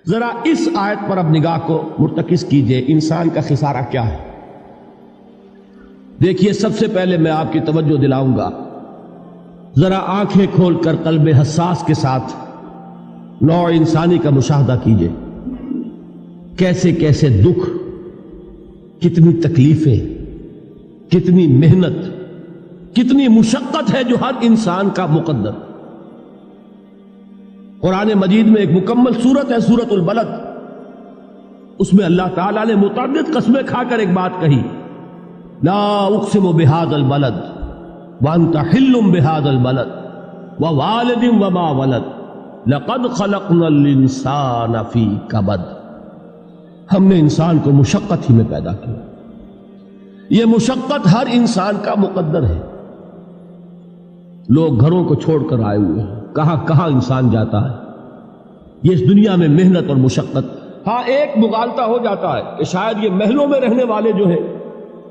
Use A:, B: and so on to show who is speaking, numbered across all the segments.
A: ذرا اس آیت پر اب نگاہ کو مرتکز کیجئے، انسان کا خسارہ کیا ہے؟ دیکھیے، سب سے پہلے میں آپ کی توجہ دلاؤں گا، ذرا آنکھیں کھول کر قلب حساس کے ساتھ نوع انسانی کا مشاہدہ کیجئے، کیسے کیسے دکھ، کتنی تکلیفیں، کتنی محنت، کتنی مشقت ہے جو ہر انسان کا مقدر۔ قرآن مجید میں ایک مکمل سورت ہے، سورت البلد، اس میں اللہ تعالیٰ نے متعدد قسمیں کھا کر ایک بات کہی، لا اقسم بہذا البلد وانت حل بہذا البلد ووالد وما ولد لقد خلقنا الانسان فی کبد۔ ہم نے انسان کو مشقت ہی میں پیدا کیا، یہ مشقت ہر انسان کا مقدر ہے۔ لوگ گھروں کو چھوڑ کر آئے ہوئے ہیں، کہاں کہاں انسان جاتا ہے، یہ اس دنیا میں محنت اور مشقت۔ ہاں، ایک مغالطہ ہو جاتا ہے کہ شاید یہ محلوں میں رہنے والے جو ہیں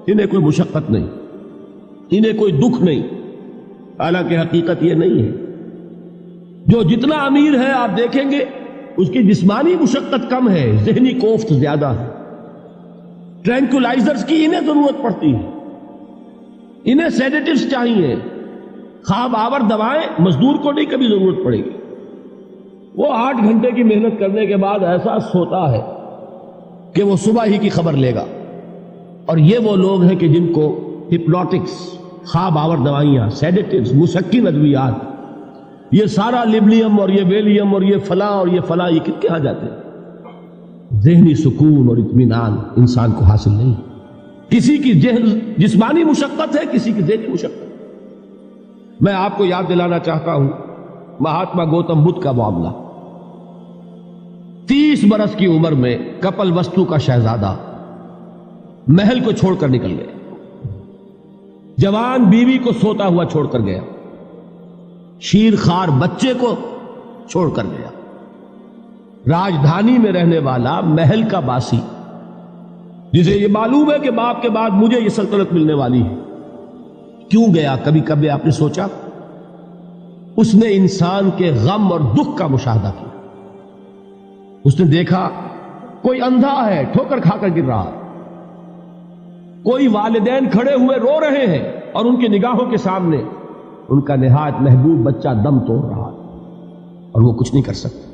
A: انہیں کوئی مشقت نہیں، انہیں کوئی دکھ نہیں، حالانکہ حقیقت یہ نہیں ہے۔ جو جتنا امیر ہے آپ دیکھیں گے اس کی جسمانی مشقت کم ہے، ذہنی کوفت زیادہ ہے۔ ٹرینکولائزرز کی انہیں ضرورت پڑتی ہے، انہیں سیڈیٹیوز چاہیے، خواب آور دوائیں مزدور کو نہیں کبھی ضرورت پڑے گی۔ وہ 8 گھنٹے کی محنت کرنے کے بعد احساس ہوتا ہے کہ وہ صبح ہی کی خبر لے گا۔ اور یہ وہ لوگ ہیں کہ جن کو ہپنوٹکس، خواب آور دوائیاں، سیڈیٹیوز، مسکن ادویات، یہ سارا لیبلیم اور یہ ویلیم اور یہ فلاں اور یہ فلاں، یہ کن کے ہاں جاتے ہیں؟ ذہنی سکون اور اطمینان انسان کو حاصل نہیں۔ کسی کی جسمانی مشقت ہے، کسی کی ذہنی مشقت۔ میں آپ کو یاد دلانا چاہتا ہوں مہاتما گوتم بدھ کا معاملہ۔ 30 برس کی عمر میں کپل وستو کا شہزادہ محل کو چھوڑ کر نکل گیا، جوان بیوی کو سوتا ہوا چھوڑ کر گیا، شیر خوار بچے کو چھوڑ کر گیا، راجدھانی میں رہنے والا محل کا باسی، جسے یہ معلوم ہے کہ باپ کے بعد مجھے یہ سلطنت ملنے والی ہے، کیوں گیا؟ کبھی کبھی آپ نے سوچا؟ اس نے انسان کے غم اور دکھ کا مشاہدہ کیا۔ اس نے دیکھا کوئی اندھا ہے، ٹھوکر کھا کر گر رہا ہے، کوئی والدین کھڑے ہوئے رو رہے ہیں اور ان کی نگاہوں کے سامنے ان کا نہایت محبوب بچہ دم توڑ رہا ہے اور وہ کچھ نہیں کر سکتا۔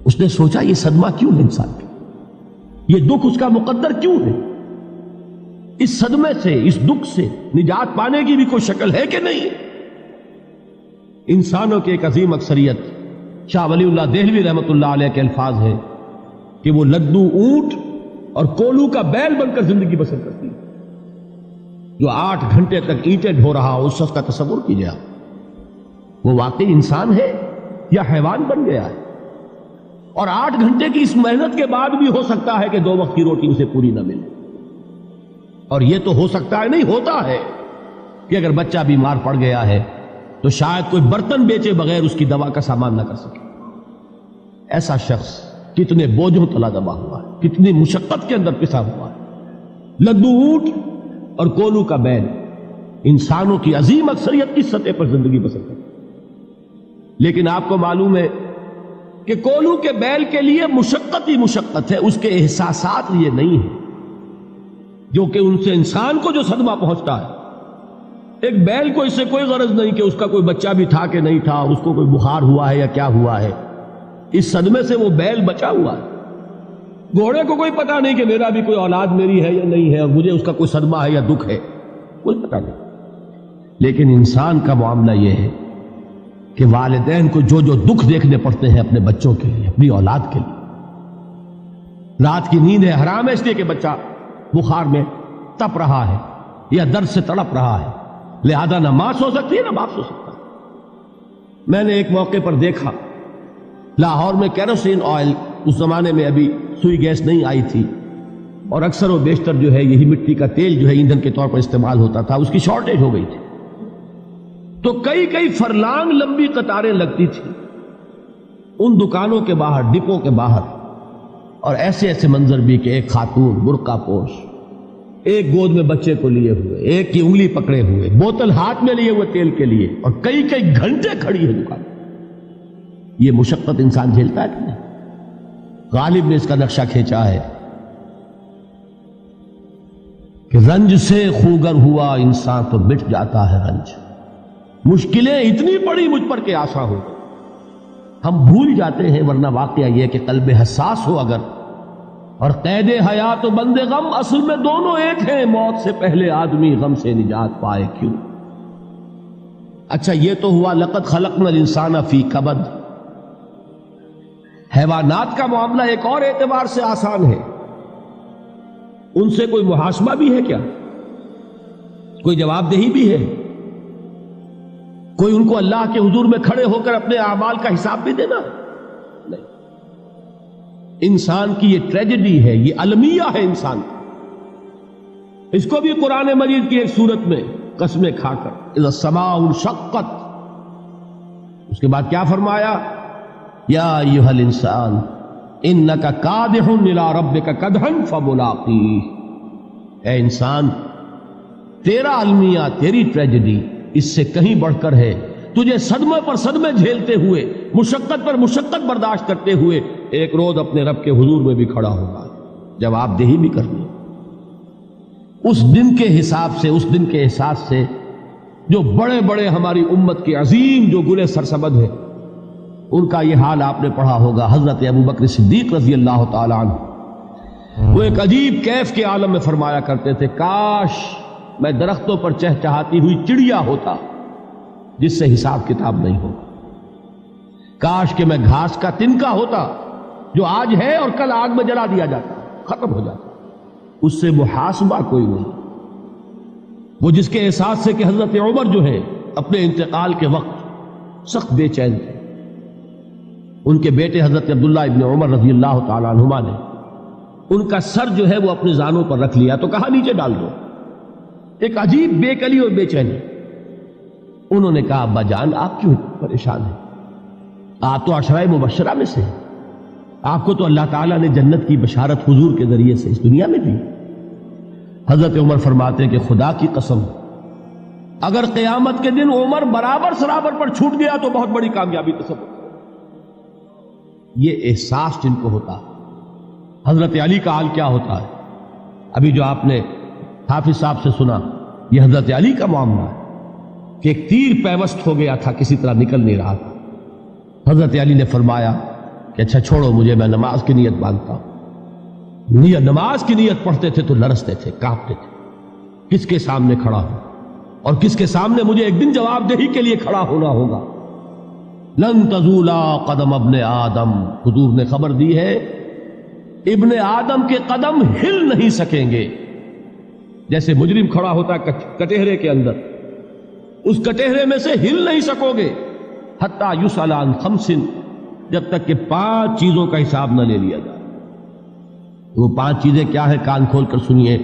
A: اس نے سوچا یہ صدمہ کیوں ہے انسان کا، یہ دکھ اس کا مقدر کیوں ہے؟ اس صدمے سے، اس دکھ سے نجات پانے کی بھی کوئی شکل ہے کہ نہیں؟ انسانوں کی ایک عظیم اکثریت، شاہ ولی اللہ دہلوی رحمۃ اللہ علیہ کے الفاظ ہیں کہ وہ لدو اونٹ اور کولو کا بیل بن کر زندگی بسر کرتی ہے۔ جو 8 گھنٹے تک اینٹیں ڈھو رہا ہو، اس شخص کا تصور کیجیے آپ، وہ واقعی انسان ہے یا حیوان بن گیا ہے؟ اور 8 گھنٹے کی اس محنت کے بعد بھی ہو سکتا ہے کہ 2 وقت کی روٹی اسے پوری نہ ملے۔ اور یہ تو ہو سکتا ہے، نہیں ہوتا ہے کہ اگر بچہ بیمار پڑ گیا ہے تو شاید کوئی برتن بیچے بغیر اس کی دوا کا سامان نہ کر سکے۔ ایسا شخص کتنے بوجھوں تلا دبا ہوا ہے، کتنی مشقت کے اندر پسا ہوا ہے۔ لدو اونٹ اور کولو کا بیل انسانوں کی عظیم اکثریت اس سطح پر زندگی بسر کرتی ہے۔ لیکن آپ کو معلوم ہے کہ کولو کے بیل کے لیے مشقت ہی مشقت ہے، اس کے احساسات یہ نہیں ہیں جو کہ ان سے انسان کو جو صدمہ پہنچتا ہے۔ ایک بیل کو اس سے کوئی غرض نہیں کہ اس کا کوئی بچہ بھی تھا کہ نہیں تھا، اس کو کوئی بخار ہوا ہے یا کیا ہوا ہے، اس صدمے سے وہ بیل بچا ہوا ہے۔ گھوڑے کو کوئی پتہ نہیں کہ میرا بھی کوئی اولاد میری ہے یا نہیں ہے، اور مجھے اس کا کوئی صدمہ ہے یا دکھ ہے، کوئی پتہ نہیں۔ لیکن انسان کا معاملہ یہ ہے کہ والدین کو جو جو دکھ دیکھنے پڑتے ہیں اپنے بچوں کے لیے، اپنی اولاد کے لیے۔ رات کی نیند ہے حرام ہے اس لیے کہ بچہ بخار میں تپ رہا ہے یا درد سے تڑپ رہا ہے، لہذا نہ ماں سو سکتی ہے نہ باپ سو سکتا ہے۔ میں نے ایک موقع پر دیکھا، لاہور میں کیروسین آئل، اس زمانے میں ابھی سوئی گیس نہیں آئی تھی، اور اکثر و بیشتر جو ہے یہی مٹی کا تیل جو ہے ایندھن کے طور پر استعمال ہوتا تھا، اس کی شارٹیج ہو گئی تھی، تو کئی فرلانگ لمبی قطاریں لگتی تھی ان دکانوں کے باہر، ڈپوں کے باہر، اور ایسے ایسے منظر بھی کہ ایک خاتون برقع پوش، ایک گود میں بچے کو لیے ہوئے، ایک کی انگلی پکڑے ہوئے، بوتل ہاتھ میں لیے ہوئے تیل کے لیے، اور کئی گھنٹے کھڑی ہے دکان۔ یہ مشقت انسان جھیلتا ہے کہ نہیں؟ غالب نے اس کا نقشہ کھینچا ہے کہ رنج سے خوگر ہوا انسان تو مٹ جاتا ہے رنج. مشکلیں اتنی پڑی مجھ پر کہ آسان ہو. ہم بھول جاتے ہیں، ورنہ واقعہ یہ کہ قلب حساس ہو اگر اور قید حیات و بند غم اصل میں دونوں ایک ہیں. موت سے پہلے آدمی غم سے نجات پائے کیوں. اچھا یہ تو ہوا لقد خلقنا الانسان فی کبد. حیوانات کا معاملہ ایک اور اعتبار سے آسان ہے. ان سے کوئی محاسبہ بھی ہے کیا؟ کوئی جواب دہی بھی ہے؟ کوئی ان کو اللہ کے حضور میں کھڑے ہو کر اپنے اعمال کا حساب بھی دینا؟ نہیں. انسان کی یہ ٹریجڈی ہے، یہ المیہ ہے انسان. اس کو بھی قرآن مجید کی ایک سورت میں قسمیں کھا کر اذا السماء انشقت، اس کے بعد کیا فرمایا؟ یا ایھا الانسان انک کادح الی ربک کدحا فملاقیہ. اے انسان، تیرا المیہ، تیری ٹریجڈی اس سے کہیں بڑھ کر ہے. تجھے صدمے پر صدمے جھیلتے ہوئے، مشقت پر مشقت برداشت کرتے ہوئے ایک روز اپنے رب کے حضور میں بھی کھڑا ہوگا، جواب دہی بھی کرنی. اس دن کے حساب سے، اس دن کے احساس سے جو بڑے بڑے ہماری امت کے عظیم جو گلے سرسبد ہیں، ان کا یہ حال آپ نے پڑھا ہوگا. حضرت ابوبکر صدیق رضی اللہ تعالی عنہ وہ ایک عجیب کیف کے عالم میں فرمایا کرتے تھے، کاش میں درختوں پر چہچہاتی ہوئی چڑیا ہوتا جس سے حساب کتاب نہیں ہوگا. کاش کہ میں گھاس کا تنکا ہوتا جو آج ہے اور کل آگ میں جلا دیا جاتا، ختم ہو جاتا. اس سے محاسبہ کوئی نہیں. وہ جس کے احساس سے کہ حضرت عمر جو ہے اپنے انتقال کے وقت سخت بے چین تھے. ان کے بیٹے حضرت عبداللہ ابن عمر رضی اللہ تعالی عنہما نے ان کا سر جو ہے وہ اپنے زانوں پر رکھ لیا تو کہا نیچے ڈال دو. ایک عجیب بے کلی اور بے چینی. انہوں نے کہا ابا جان آپ کیوں پریشان ہیں؟ آپ تو عشرہ مبشرہ میں سے، آپ کو تو اللہ تعالیٰ نے جنت کی بشارت حضور کے ذریعے سے اس دنیا میں دی. حضرت عمر فرماتے ہیں کہ خدا کی قسم اگر قیامت کے دن عمر برابر سرابر پر چھوٹ گیا تو بہت بڑی کامیابی تصور. یہ احساس جن کو ہوتا. حضرت علی کا حال کیا ہوتا ہے؟ ابھی جو آپ نے حافظ صاحب سے سنا، یہ حضرت علی کا معاملہ ہے کہ ایک تیر پیوست ہو گیا تھا، کسی طرح نکل نہیں رہا تھا. حضرت علی نے فرمایا کہ اچھا چھوڑو مجھے، میں نماز کی نیت باندھتا ہوں. نماز کی نیت پڑھتے تھے تو لرزتے تھے، کانپتے تھے. کس کے سامنے کھڑا ہوں اور کس کے سامنے مجھے ایک دن جواب دہی کے لیے کھڑا ہونا ہوگا. لن تزولا قدم ابن آدم، حضور نے خبر دی ہے ابن آدم کے قدم ہل نہیں سکیں گے. جیسے مجرم کھڑا ہوتا ہے کٹہرے کے اندر، اس کٹہرے میں سے ہل نہیں سکو گے حتی یسأل عن خمس، جب تک کہ 5 چیزوں کا حساب نہ لے لیا جائے. وہ 5 چیزیں کیا ہے؟ کان کھول کر سنیے.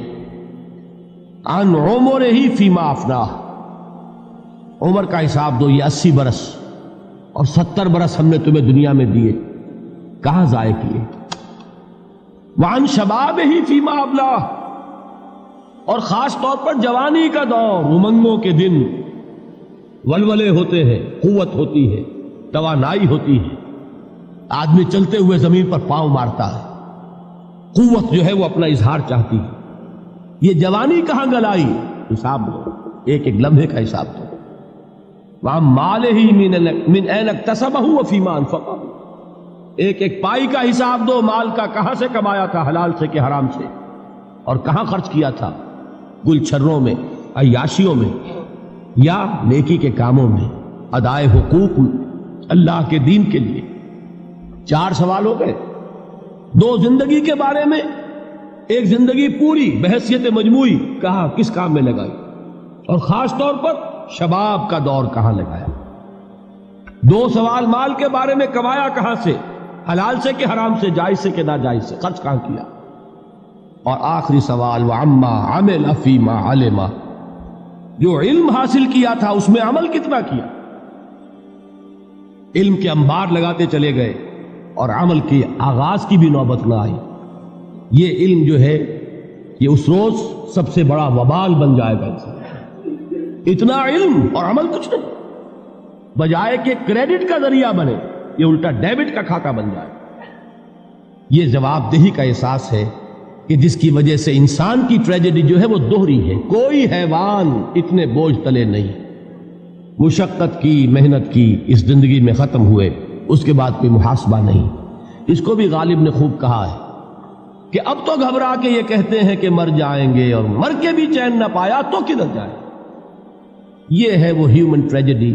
A: عن عمرہ فیما افناہ، عمر کا حساب دو. یہ 80 برس اور 70 برس ہم نے تمہیں دنیا میں دیے، کہاں ضائع کیے؟ وعن شبابہ فیما ابلاہ، اور خاص طور پر جوانی کا دور، امنگوں کے دن، ولولے ہوتے ہیں، قوت ہوتی ہے، توانائی ہوتی ہے، آدمی چلتے ہوئے زمین پر پاؤں مارتا ہے، قوت جو ہے وہ اپنا اظہار چاہتی ہے. یہ جوانی کہاں گلائی؟ حساب دو، ایک ایک لمحے کا حساب دو. وَعَن مَالِهِ مِنْ أَيْنَ اكْتَسَبَهُ وَفِيمَا أَنْفَقَهُ، ایک ایک پائی کا حساب دو. مال کا کہاں سے کمایا تھا، حلال سے کہ حرام سے، اور کہاں خرچ کیا تھا، گل چھروں میں، عیاشیوں میں، یا نیکی کے کاموں میں، ادائے حقوق اللہ کے دین کے لیے. 4 سوال ہو گئے. 2 زندگی کے بارے میں، ایک زندگی پوری بحیثیت مجموعی کہاں کس کام میں لگائی، اور خاص طور پر شباب کا دور کہاں لگایا. 2 سوال مال کے بارے میں، کمایا کہاں سے، حلال سے کہ حرام سے، جائز سے کہ ناجائز سے، خرچ کہاں کیا. اور آخری سوال وَعَمَّا عَمِلَ فِيمَا عَلِمَ، جو علم حاصل کیا تھا اس میں عمل کتنا کیا. علم کے انبار لگاتے چلے گئے اور عمل کے آغاز کی بھی نوبت نہ آئی. یہ علم جو ہے یہ اس روز سب سے بڑا وبال بن جائے گا. اتنا علم اور عمل کچھ نہیں، بجائے کہ کریڈٹ کا ذریعہ بنے یہ الٹا ڈیبٹ کا کھاتا بن جائے. یہ جواب دہی کا احساس ہے کہ جس کی وجہ سے انسان کی ٹریجڈی جو ہے وہ دوہری ہے. کوئی حیوان اتنے بوجھ تلے نہیں. مشقت کی، محنت کی، اس زندگی میں ختم ہوئے، اس کے بعد کوئی محاسبہ نہیں. اس کو بھی غالب نے خوب کہا ہے کہ اب تو گھبرا کے یہ کہتے ہیں کہ مر جائیں گے، اور مر کے بھی چین نہ پایا تو کدھر جائیں. یہ ہے وہ ہیومن ٹریجڈی.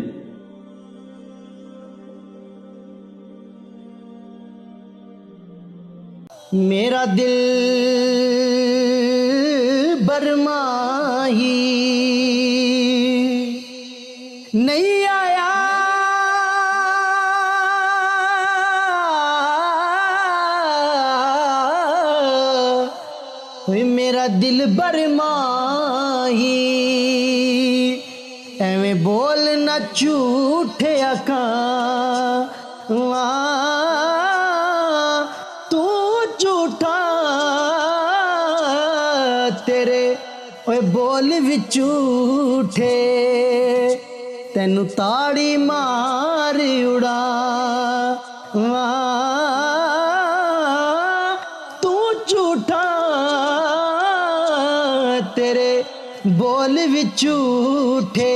B: میرا دل برماہی نہیں آیا، میرا دل برماہی ایویں بولنا جھوٹے آکاں تو جھوٹا تیرے اوے بول وچ جھوٹے تینو تاڑی مار اڑا تو جھوٹا تیرے بول وچ جھوٹے.